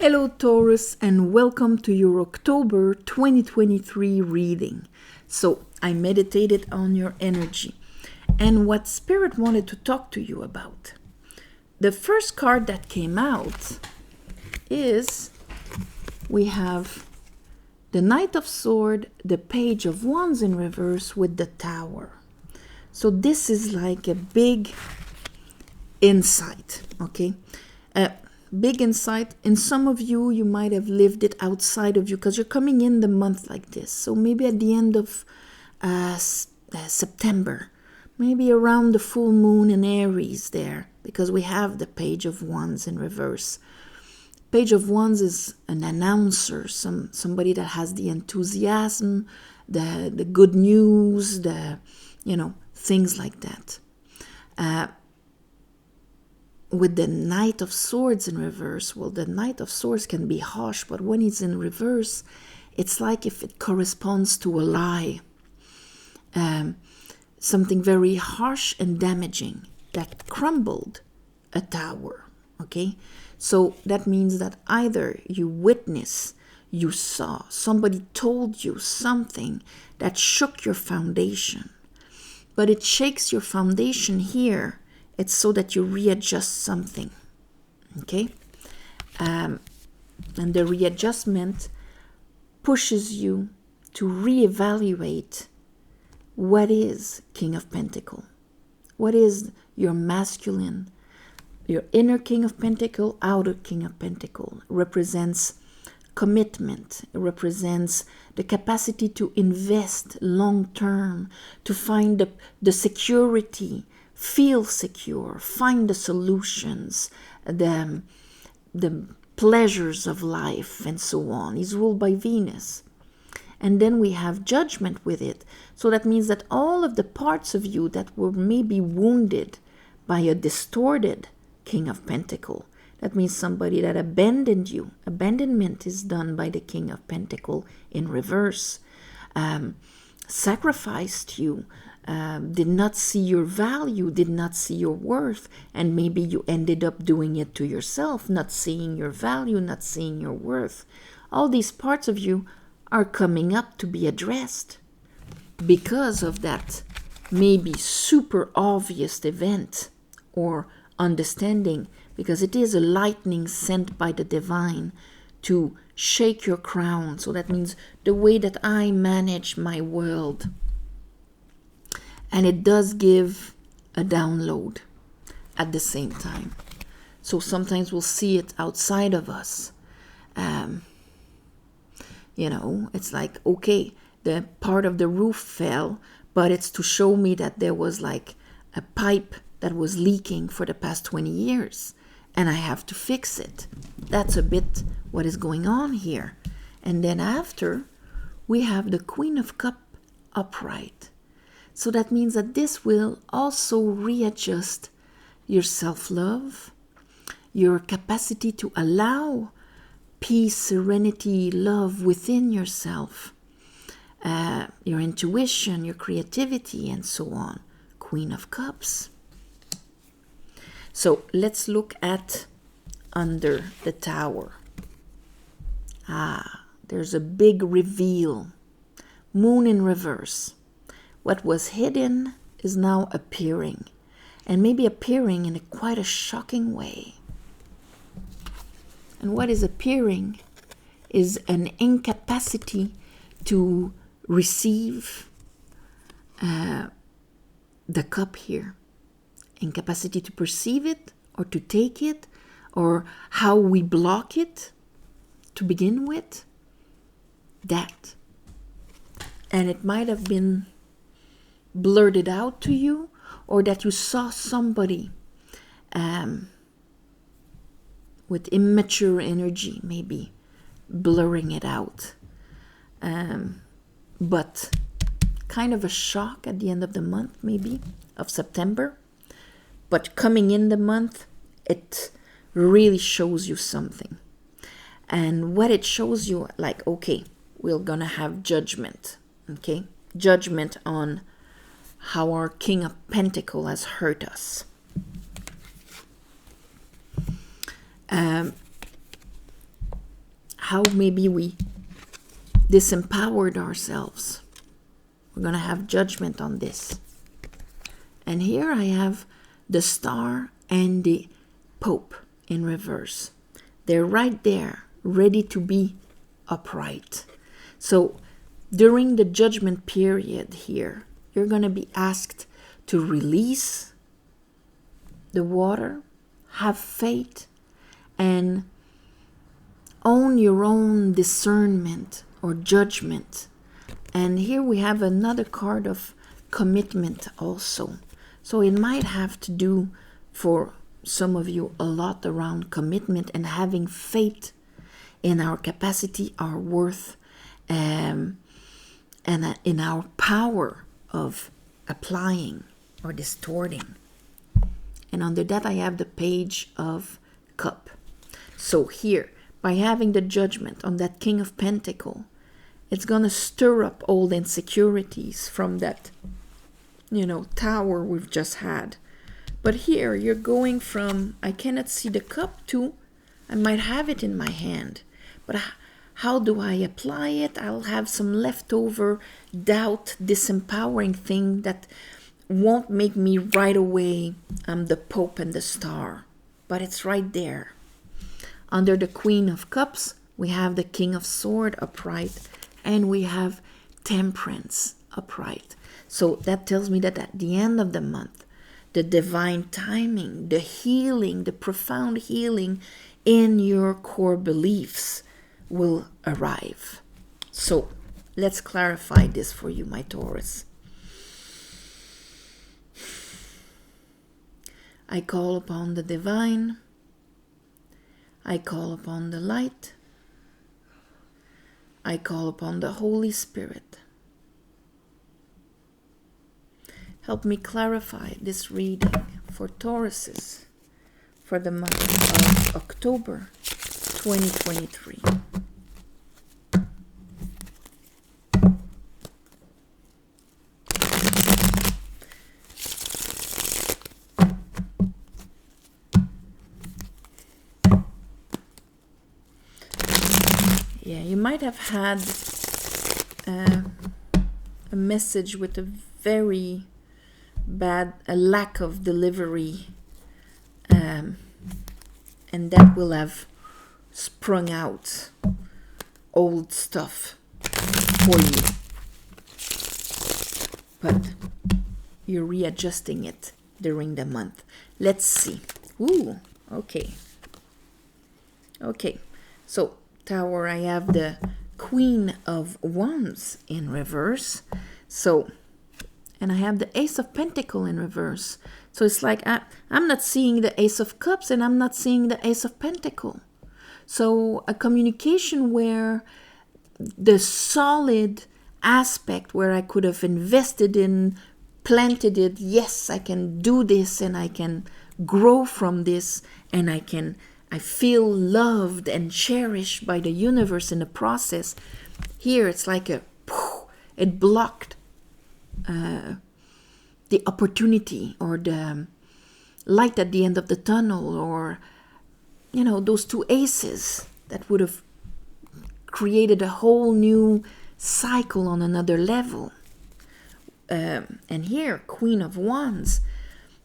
Hello Taurus, and welcome to your October 2023 reading. So I meditated on your energy and what Spirit wanted to talk to you about. The first card that came out is we have the Knight of Swords, the Page of Wands in reverse with the Tower. So this is like a big insight, okay? Big insight. In some of you, you might have lived it outside of you because you're coming in the month like this. So maybe at the end of September, maybe around the full moon in Aries there, because we have the Page of Wands in reverse. Page of Wands is an announcer, somebody that has the enthusiasm, the good news, things like that. With the Knight of Swords in reverse, well, the Knight of Swords can be harsh, but when it's in reverse, it's like if it corresponds to a lie. Something very harsh and damaging that crumbled a tower, okay? So that means that either you witness, you saw, somebody told you something that shook your foundation, but it shakes your foundation here. It's so that you readjust something, okay? And the readjustment pushes you to reevaluate what is King of Pentacles. What is your masculine, your inner King of Pentacles, outer King of Pentacles. Represents commitment. It represents the capacity to invest long term, to find the security, feel secure, find the solutions, the pleasures of life, and so on. Is ruled by Venus. And then we have Judgment with it. So that means that all of the parts of you that were maybe wounded by a distorted King of Pentacles, that means somebody that abandoned you. Abandonment is done by the King of Pentacles in reverse. Sacrificed you, did not see your value, did not see your worth, and maybe you ended up doing it to yourself, not seeing your value, not seeing your worth. All these parts of you are coming up to be addressed because of that maybe super obvious event or understanding, because it is a lightning sent by the divine to shake your crown. So that means the way that I manage my world. And it does give a download at the same time. So sometimes we'll see it outside of us. It's like, okay, the part of the roof fell, but it's to show me that there was like a pipe that was leaking for the past 20 years. And I have to fix it. That's a bit what is going on here. And then after, we have the Queen of Cups upright. So that means that this will also readjust your self-love, your capacity to allow peace, serenity, love within yourself, your intuition, your creativity, and so on. Queen of Cups. So let's look at under the Tower. There's a big reveal. Moon in reverse. What was hidden is now appearing, and maybe appearing in quite a shocking way. And what is appearing is an incapacity to receive the cup here. Incapacity to perceive it or to take it, or how we block it to begin with. That. And it might have been blurted out to you, or that you saw somebody with immature energy maybe blurring it out, but kind of a shock at the end of the month, maybe of September, but coming in the month, it really shows you something. And what it shows you, like, okay, we're gonna have judgment, okay? Judgment on how our King of Pentacles has hurt us. how maybe we disempowered ourselves. We're going to have judgment on this. And here I have the Star and the Pope in reverse. They're right there, ready to be upright. So during the judgment period here, you're going to be asked to release the water, have faith, and own your own discernment or judgment. And here we have another card of commitment also. So it might have to do for some of you a lot around commitment and having faith in our capacity, our worth, and in our power of applying or distorting. And under that I have the Page of Cup. So here, by having the judgment on that King of Pentacle, it's going to stir up old insecurities from that, tower we've just had. But here you're going from, I cannot see the cup, to, I might have it in my hand, but how do I apply it? I'll have some leftover doubt, disempowering thing that won't make me right away the Pope and the Star. But it's right there. Under the Queen of Cups, we have the King of Swords upright, and we have Temperance upright. So that tells me that at the end of the month, the divine timing, the healing, the profound healing in your core beliefs will arrive. So let's clarify this for you, my Taurus. I call upon the divine. I call upon the light. I call upon the Holy Spirit. Help me clarify this reading for Tauruses for the month of October 2023. Yeah, you might have had a message with a very a lack of delivery, and that will have sprung out old stuff for you, but you're readjusting it during the month. Let's see. Ooh, okay, so Tower, I have the Queen of Wands in reverse. So, and I have the Ace of Pentacles in reverse. So it's like I'm not seeing the Ace of Cups and I'm not seeing the Ace of Pentacles. So a communication where the solid aspect where I could have invested in, planted it, yes, I can do this and I can grow from this and I feel loved and cherished by the universe in the process. Here it's like it blocked the opportunity or the light at the end of the tunnel, or those two aces that would have created a whole new cycle on another level. And here, Queen of Wands,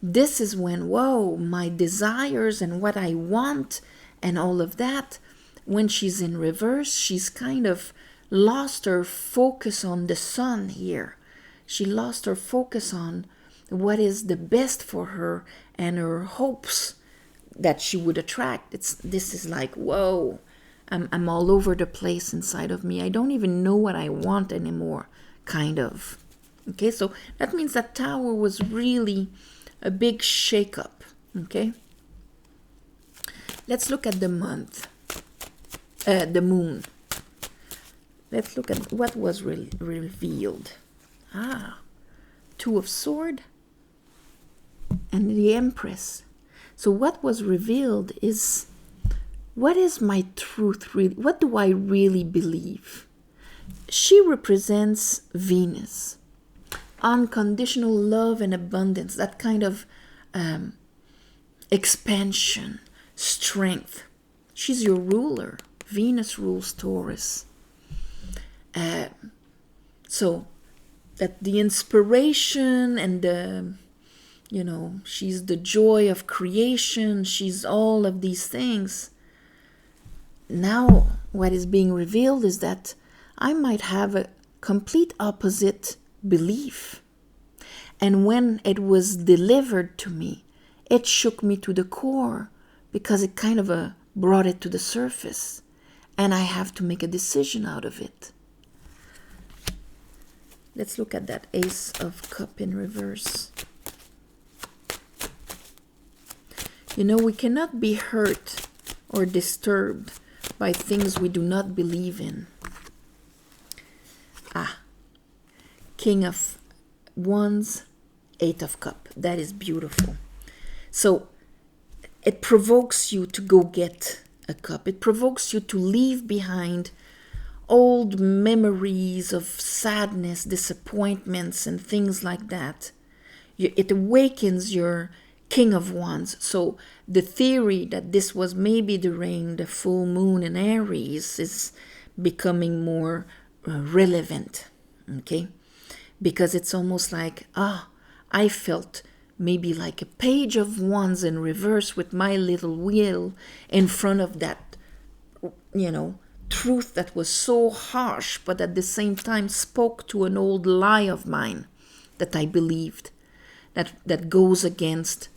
this is when, whoa, my desires and what I want and all of that, when she's in reverse, she's kind of lost her focus on the sun here. She lost her focus on what is the best for her and her hopes that she would attract. This is like, whoa, I'm all over the place inside of me. I don't even know what I want anymore, kind of. Okay, so that means that Tower was really a big shake-up. Okay, let's look at the month, the moon. Let's look at what was revealed. Two of Swords and the Empress. So what was revealed is, what is my truth really? What do I really believe? She represents Venus. Unconditional love and abundance, that kind of expansion, strength. She's your ruler, Venus rules Taurus. So that the inspiration and the, she's the joy of creation, she's all of these things. Now what is being revealed is that I might have a complete opposite belief. And when it was delivered to me, it shook me to the core because it kind of brought it to the surface. And I have to make a decision out of it. Let's look at that Ace of Cups in reverse. We cannot be hurt or disturbed by things we do not believe in. King of Wands, Eight of Cups. That is beautiful. So it provokes you to go get a cup. It provokes you to leave behind old memories of sadness, disappointments, and things like that. It awakens your King of Wands. So the theory that this was maybe during the full moon in Aries is becoming more relevant, okay? Because it's almost like, I felt maybe like a page of wands in reverse with my little wheel in front of that, truth that was so harsh, but at the same time spoke to an old lie of mine that I believed, that goes against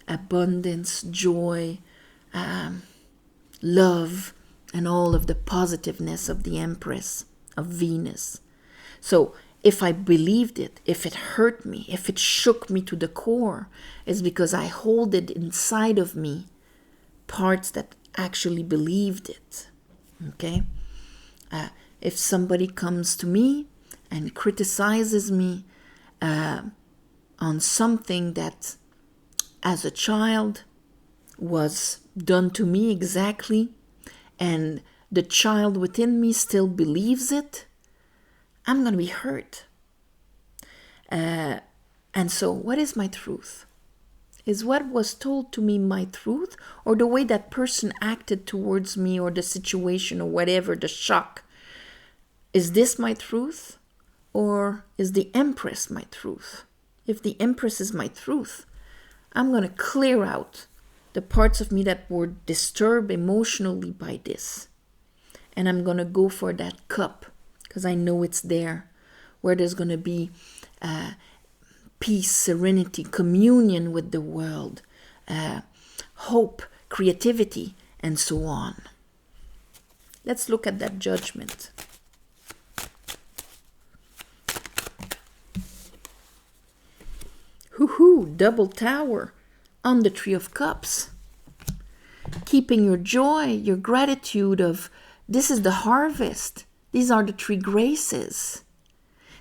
abundance, joy, love, and all of the positiveness of the Empress, of Venus. So if I believed it, if it hurt me, if it shook me to the core, it's because I hold it inside of me, parts that actually believed it. Okay? If somebody comes to me and criticizes me on something that as a child was done to me exactly, and the child within me still believes it, I'm going to be hurt. And so what is my truth? Is what was told to me my truth, or the way that person acted towards me, or the situation, or whatever, the shock? Is this my truth, or is the Empress my truth? If the Empress is my truth, I'm going to clear out the parts of me that were disturbed emotionally by this. And I'm going to go for that cup, because I know it's there, where there's going to be peace, serenity, communion with the world, hope, creativity, and so on. Let's look at that Judgment. Hoo-hoo, double tower on the Three of Cups. Keeping your joy, your gratitude of, this is the harvest. These are the three graces.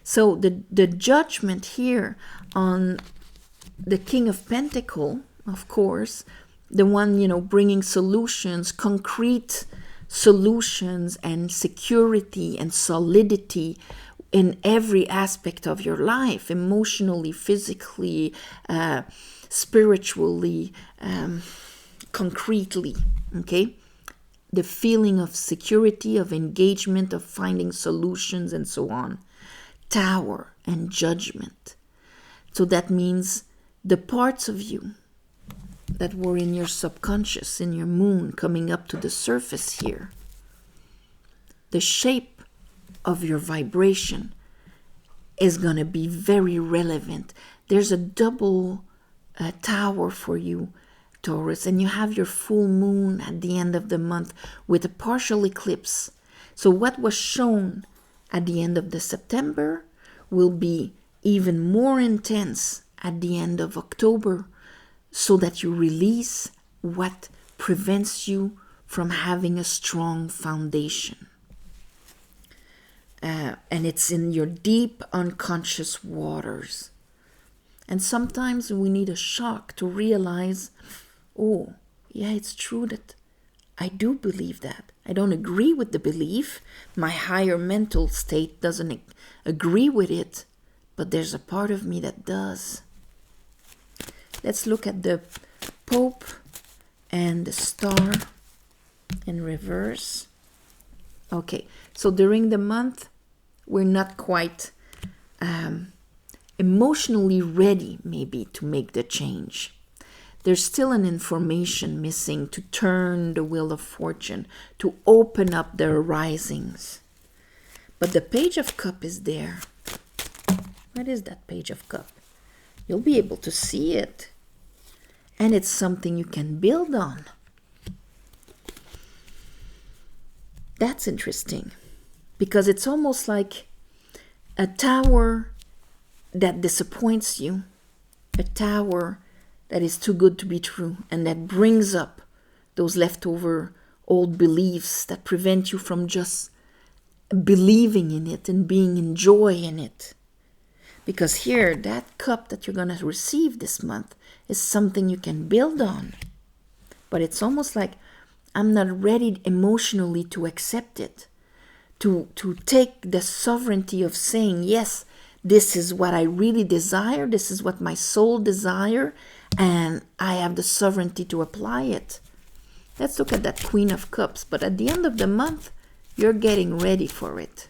So the judgment here on the King of Pentacles, of course, the one, bringing solutions, concrete solutions and security and solidity in every aspect of your life, emotionally, physically, spiritually, concretely, okay? The feeling of security, of engagement, of finding solutions, and so on. Tower and Judgment. So that means the parts of you that were in your subconscious, in your moon, coming up to the surface here. The shape of your vibration is going to be very relevant. There's a double tower for you, Taurus, and you have your full moon at the end of the month with a partial eclipse. So what was shown at the end of the September will be even more intense at the end of October, so that you release what prevents you from having a strong foundation. And it's in your deep unconscious waters. And sometimes we need a shock to realize, oh, yeah, it's true that I do believe that. I don't agree with the belief. My higher mental state doesn't agree with it, but there's a part of me that does. Let's look at the Pope and the Star in reverse. Okay, so during the month, we're not quite emotionally ready, maybe, to make the change. There's still an information missing to turn the wheel of fortune, to open up the arisings. But the Page of Cup is there. What is that Page of Cup? You'll be able to see it. And it's something you can build on. That's interesting. Because it's almost like a tower that disappoints you. A tower that is too good to be true, and that brings up those leftover old beliefs that prevent you from just believing in it and being in joy in it. Because here, that cup that you're going to receive this month is something you can build on. But it's almost like I'm not ready emotionally to accept it, to take the sovereignty of saying, yes, this is what I really desire, this is what my soul desire, and I have the sovereignty to apply it. Let's look at that Queen of Cups. But at the end of the month, you're getting ready for it.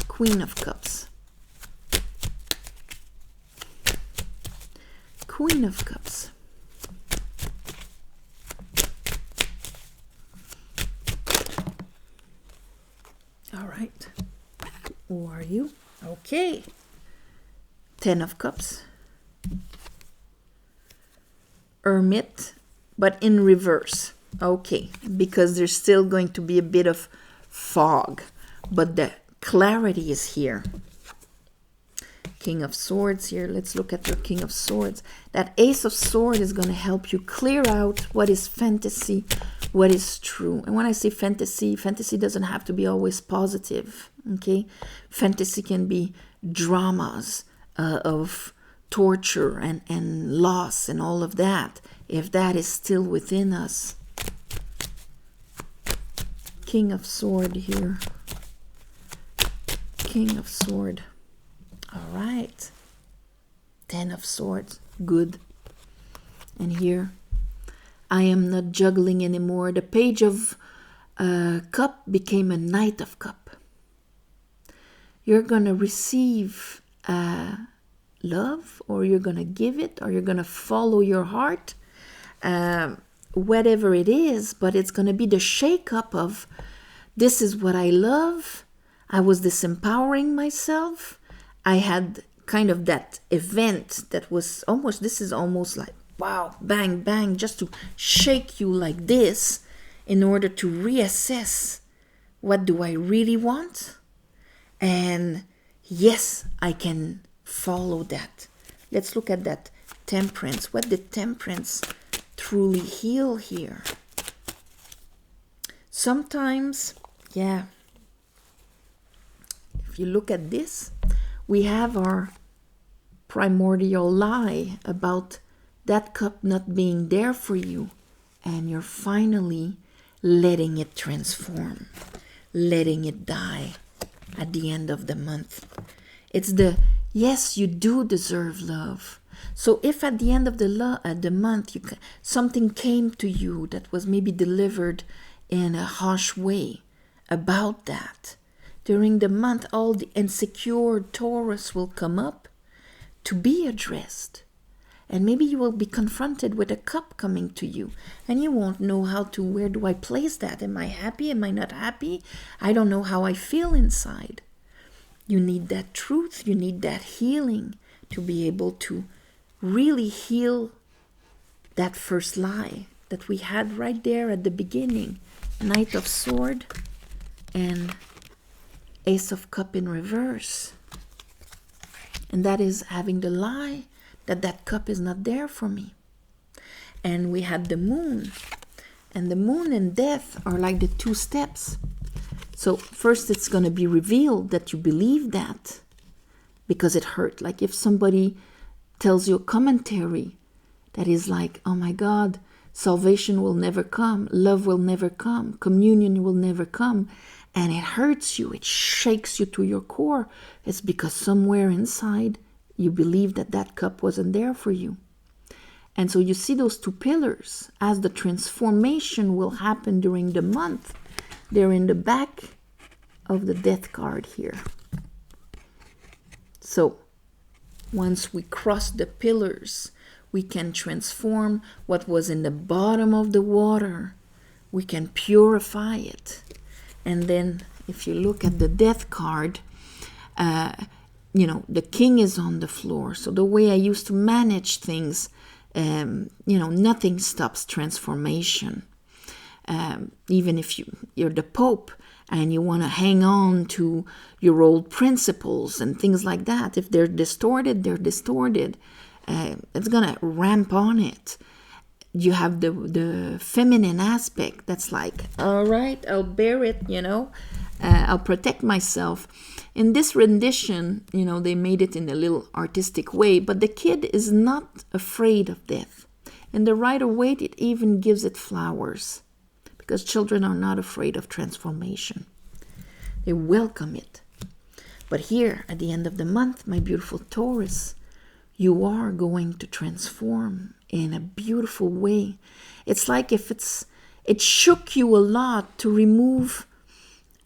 Queen of Cups. Queen of Cups. All right. Who are you? Okay. 10 of Cups. Hermit, but in reverse. Okay, because there's still going to be a bit of fog, but the clarity is here. King of Swords here. Let's look at your King of Swords. That Ace of Swords is going to help you clear out what is fantasy, what is true. And when I say fantasy, fantasy doesn't have to be always positive, okay? Fantasy can be dramas of torture and loss and all of that, if that is still within us. King of Sword here. King of Sword. All right. 10 of Swords. Good. And here, I am not juggling anymore. The Page of Cup became a Knight of Cup. You're going to receive love, or you're going to give it, or you're going to follow your heart, whatever it is, but it's going to be the shake-up of, this is what I love. I was disempowering myself. I had kind of that event that was almost, this is almost like, wow, bang, bang, just to shake you like this in order to reassess, what do I really want? And yes, I can follow that. Let's look at that Temperance. What did Temperance truly heal here? Sometimes, yeah, if you look at this, we have our primordial lie about that cup not being there for you, and you're finally letting it transform, letting it die at the end of the month. It's the, yes, you do deserve love. So if at the end of the month something came to you that was maybe delivered in a harsh way about that, during the month all the insecure Taurus will come up to be addressed. And maybe you will be confronted with a cup coming to you, and you won't know where do I place that? Am I happy? Am I not happy? I don't know how I feel inside. You need that truth. You need that healing to be able to really heal that first lie that we had right there at the beginning. Knight of Sword and Ace of Cup in reverse. And that is having the lie that cup is not there for me. And we had the Moon. And the Moon and Death are like the two steps. So first it's going to be revealed that you believe that because it hurt. Like if somebody tells you a commentary that is like, oh my God, salvation will never come, love will never come, communion will never come, and it hurts you, it shakes you to your core, it's because somewhere inside you believe that cup wasn't there for you. And so you see those two pillars as the transformation will happen during the month. They're in the back of the death card here. So once we cross the pillars, we can transform what was in the bottom of the water. We can purify it. And then if you look at the death card, the king is on the floor. So the way I used to manage things, nothing stops transformation. Even if you're the Pope and you want to hang on to your old principles and things like that, if they're distorted, they're distorted. It's going to ramp on it. You have the feminine aspect that's like, all right, I'll bear it, I'll protect myself. In this rendition, they made it in a little artistic way, but the kid is not afraid of death. In the Rider-Waite, it even gives it flowers, because children are not afraid of transformation. They welcome it. But here, at the end of the month, my beautiful Taurus, you are going to transform in a beautiful way. It's like if it shook you a lot to remove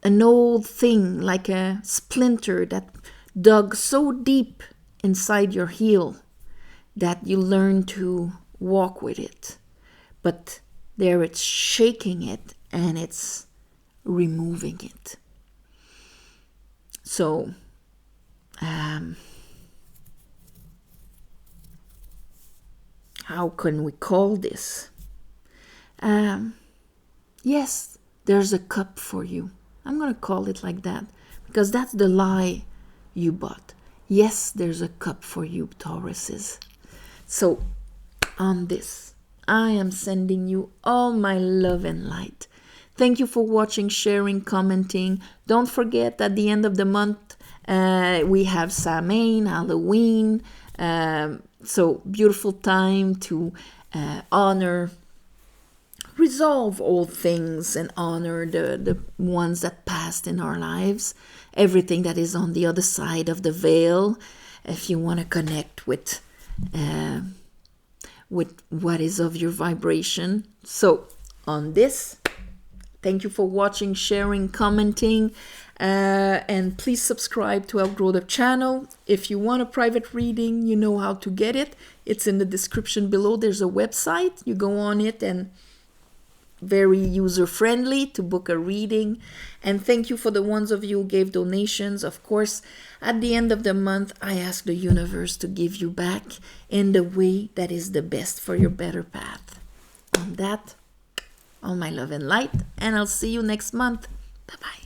an old thing, like a splinter that dug so deep inside your heel that you learn to walk with it. But there it's shaking it and it's removing it. So, how can we call this? Yes, there's a cup for you. I'm going to call it like that because that's the lie you bought. Yes, there's a cup for you, Tauruses. So on this, I am sending you all my love and light. Thank you for watching, sharing, commenting. Don't forget, at the end of the month, we have Samhain, Halloween. So beautiful time to resolve all things and honor the ones that passed in our lives. Everything that is on the other side of the veil. If you want to connect with what is of your vibration. So on this, thank you for watching, sharing, commenting, and please subscribe to Outgrow the channel. If you want a private reading, you know how to get it. It's in the description below. There's a website. You go on it and very user-friendly to book a reading. And thank you for the ones of you who gave donations. Of course, at the end of the month, I ask the universe to give you back in the way that is the best for your better path. On that, all my love and light, and I'll see you next month. Bye-bye.